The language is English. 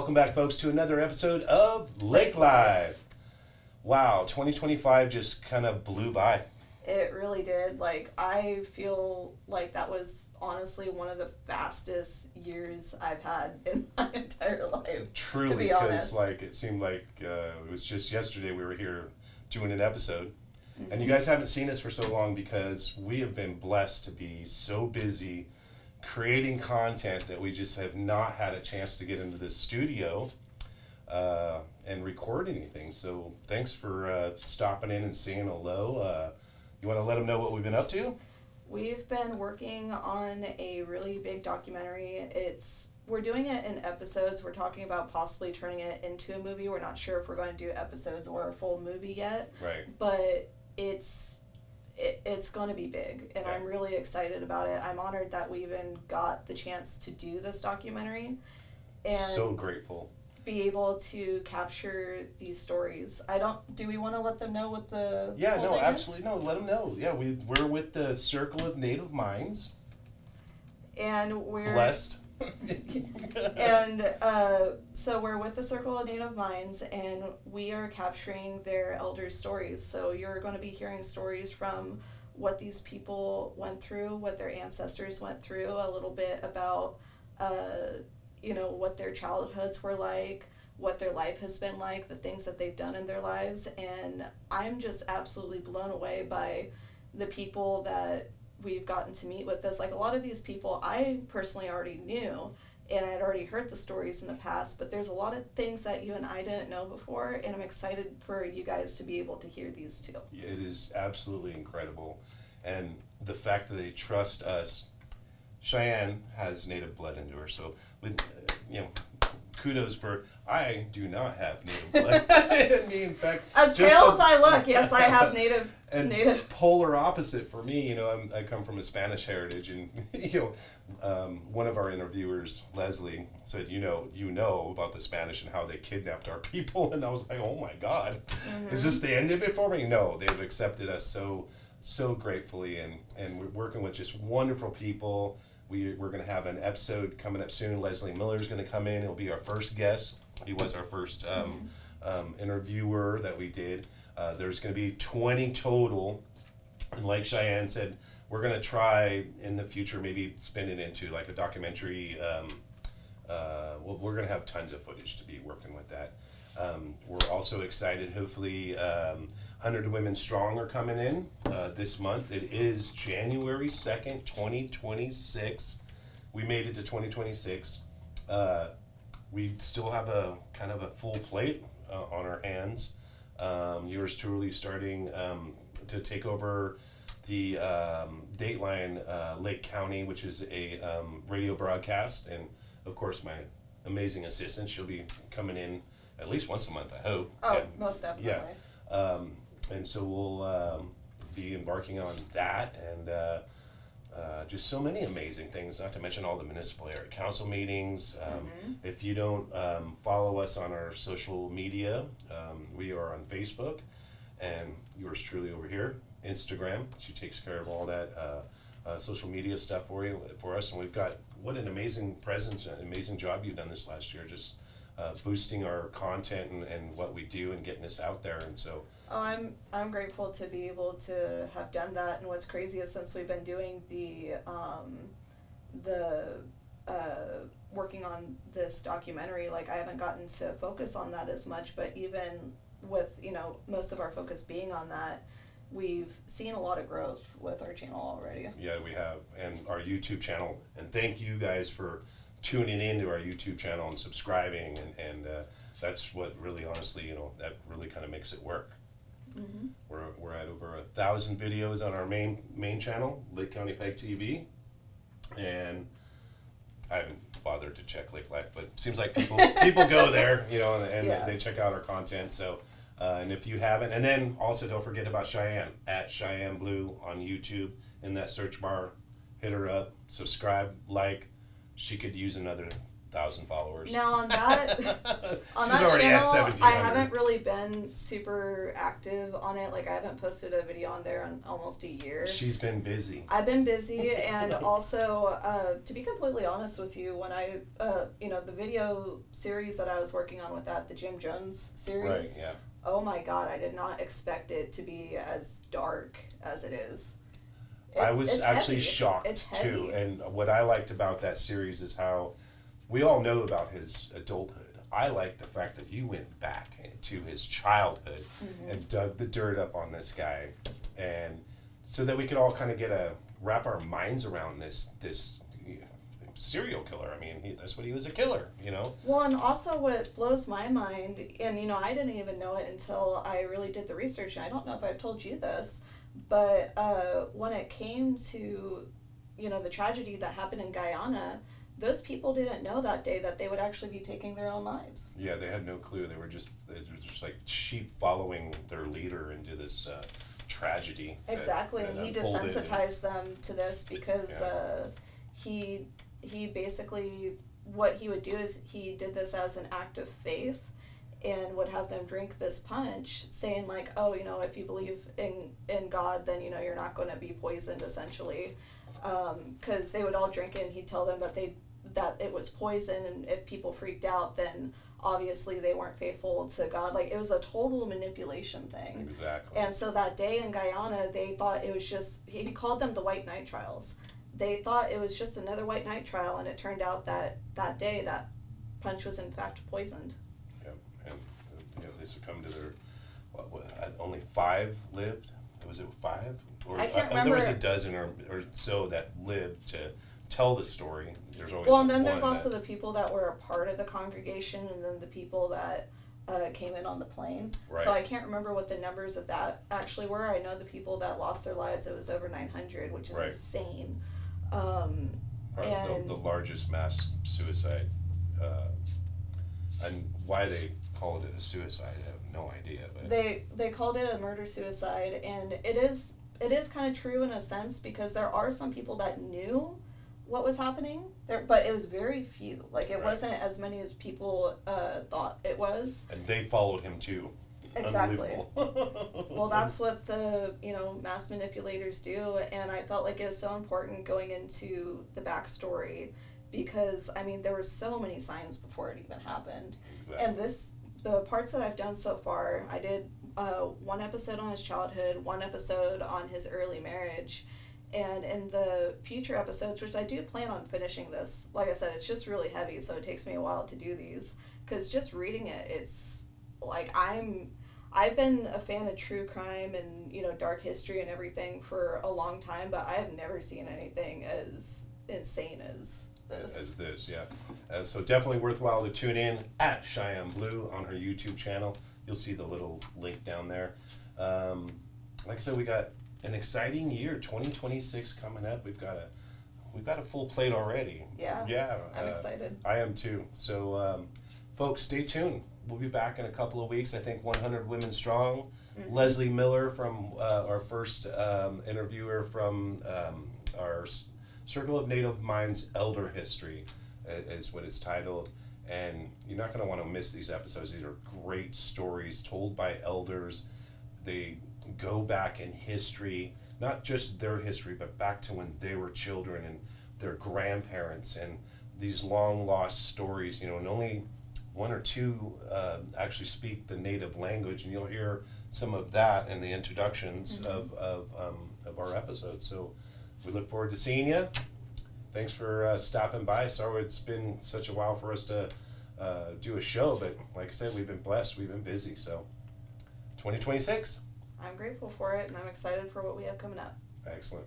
Welcome back, folks, to another episode of Lake Live. Wow, 2025 just kind of blew by. It really did. Like, I feel like that was honestly one of the fastest years I've had in my entire life. Truly, to be because honest. it seemed like it was just yesterday we were here doing an episode. Mm-hmm. And you guys haven't seen us for so long because we have been blessed to be so busy creating content that we just have not had a chance to get into the studio and record anything. So thanks for stopping in and saying hello. You want to let them know what we've been up to? We've been working on a really big documentary. We're doing it in episodes. We're talking about possibly turning it into a movie. We're not sure if we're going to do episodes or a full movie yet. Right. But it's going to be big, and Yeah. I'm really excited about it. I'm honored that we even got the chance to do this documentary and So grateful. be able to capture these stories. Do we want to let them know what the Yeah, whole no, thing absolutely. No, let them know. Yeah, we're with the Circle of Native Minds. is? And we're Blessed. and so we're with the Circle of Native Minds, and we are capturing their elders' stories. So you're going to be hearing stories from what these people went through, what their ancestors went through, a little bit about, what their childhoods were like, what their life has been like, the things that they've done in their lives. And I'm just absolutely blown away by the people that we've gotten to meet with this. Like, a lot of these people I personally already knew, and I'd already heard the stories in the past, but there's a lot of things that you and I didn't know before, and I'm excited for you guys to be able to hear these too. It is absolutely incredible. And the fact that they trust us. Cheyenne has native blood into her, so kudos for. I do not have native blood in me. In fact, As pale as I look, yes, I have native. Polar opposite for me. I come from a Spanish heritage, and one of our interviewers, Leslie, said, you know about the Spanish and how they kidnapped our people, and I was like, oh my God, is this the end of it for me? No, they've accepted us so gratefully, and we're working with just wonderful people. We're going to have an episode coming up soon. Leslie Miller is going to come in. He'll be our first guest. He was our first interviewer that we did. There's going to be 20 total. And like Cheyenne said, we're going to try in the future maybe spin it into like a documentary. We're going to have tons of footage to be working with that. We're also excited. Hopefully, 100 Women Strong are coming in this month. It is January 2nd, 2026. We made it to 2026. We still have a kind of a full plate on our hands. Yours truly starting to take over the Dateline Lake County, which is a radio broadcast. And, of course, my amazing assistant, she'll be coming in at least once a month, I hope. Oh, And, most definitely. yeah. And so we'll be embarking on that, and just so many amazing things, not to mention all the municipal area council meetings. If you don't follow us on our social media, we are on Facebook, and yours truly over here, Instagram. She takes care of all that social media stuff for us, and we've got, what an amazing presence, an amazing job you've done this last year, just boosting our content and what we do and getting us out there. And so I'm grateful to be able to have done that. And what's crazy is, since we've been doing the working on this documentary, like, I haven't gotten to focus on that as much, but even with most of our focus being on that, we've seen a lot of growth with our channel already. Yeah, we have, and our YouTube channel, and thank you guys for tuning into our YouTube channel and subscribing, and that's what really, honestly, that really kind of makes it work. Mm-hmm. We're at over 1,000 videos on our main channel, Lake County Pike TV, and I haven't bothered to check Lake Life, but it seems like people go there, and Yeah. they check out our content. So, and if you haven't, and then also don't forget about Cheyenne, at Cheyenne Blue on YouTube. In that search bar, hit her up, subscribe, like. She could use another 1,000 followers. Now on that She's already at channel, 1,700. I haven't really been super active on it. Like I haven't posted a video on there in almost a year. She's been busy. I've been busy, and also, to be completely honest with you, when I, the video series that I was working on with that, the Jim Jones series. Right, yeah. Oh my God, I did not expect it to be as dark as it is. I was actually heavy. shocked It's heavy. too. And what I liked about that series is how we all know about his adulthood. I like the fact that you went back to his childhood and dug the dirt up on this guy, and so that we could all kind of wrap our minds around this serial killer. I mean, that's what he was, a killer, you know? Well, and also what blows my mind, and I didn't even know it until I really did the research, and I don't know if I've told you this, but when it came to, the tragedy that happened in Guyana, those people didn't know that day that they would actually be taking their own lives. Yeah, they had no clue. They were just like sheep following their leader into this tragedy. Exactly, and he unfolded desensitized them to this because he basically, what he would do is he did this as an act of faith and would have them drink this punch, saying like, oh, if you believe in God, then you're not going to be poisoned, essentially, because they would all drink it, and he'd tell them that it was poison, and if people freaked out, then obviously they weren't faithful to God. Like, it was a total manipulation thing. Exactly. And so that day in Guyana, they thought it was just, he called them the White Knight trials. They thought it was just another White Knight trial, and it turned out that day that punch was in fact poisoned. Yep, and they succumbed to their. Only 5 lived. Was it 5? Or I can't remember. There was a dozen or so that lived to tell the story. There's always well, and then there's one also the people that were a part of the congregation, and then the people that came in on the plane. Right. So I can't remember what the numbers of that actually were. I know the people that lost their lives, it was over 900, which is Right. insane. Probably and the largest mass suicide, and why they called it a suicide, I have no idea. But they called it a murder suicide, and it is kind of true in a sense, because there are some people that knew what was happening there, but it was very few. Like, it Right. wasn't as many as people thought it was. and they followed him too. Exactly. Unbelievable. Well, that's what the mass manipulators do, and I felt like it was so important going into the backstory, because I mean there were so many signs before it even happened. Exactly. And the parts that I've done so far, I did 1 episode on his childhood, 1 episode on his early marriage, and in the future episodes, which I do plan on finishing this, like I said, it's just really heavy, so it takes me a while to do these, because just reading it, it's like I've been a fan of true crime and dark history and everything for a long time, but I have never seen anything as insane as this. As this, yeah. So definitely worthwhile to tune in at Cheyenne Blue on her YouTube channel. You'll see the little link down there. Like I said, we got an exciting year, 2026 coming up. We've got a full plate already. Yeah. Yeah. I'm excited. I am too. So, folks, stay tuned. We'll be back in a couple of weeks. I think 100 Women Strong. Mm-hmm. Leslie Miller from our first interviewer from our Circle of Native Minds Elder History is what it's titled. And you're not going to want to miss these episodes. These are great stories told by elders. They go back in history, not just their history, but back to when they were children and their grandparents, and these long lost stories, and only 1 or 2 actually speak the native language, and you'll hear some of that in the introductions of our episodes. So we look forward to seeing you. Thanks for stopping by. Sorry it's been such a while for us to do a show, but like I said, we've been blessed, we've been busy. So 2026. I'm grateful for it, and I'm excited for what we have coming up. Excellent.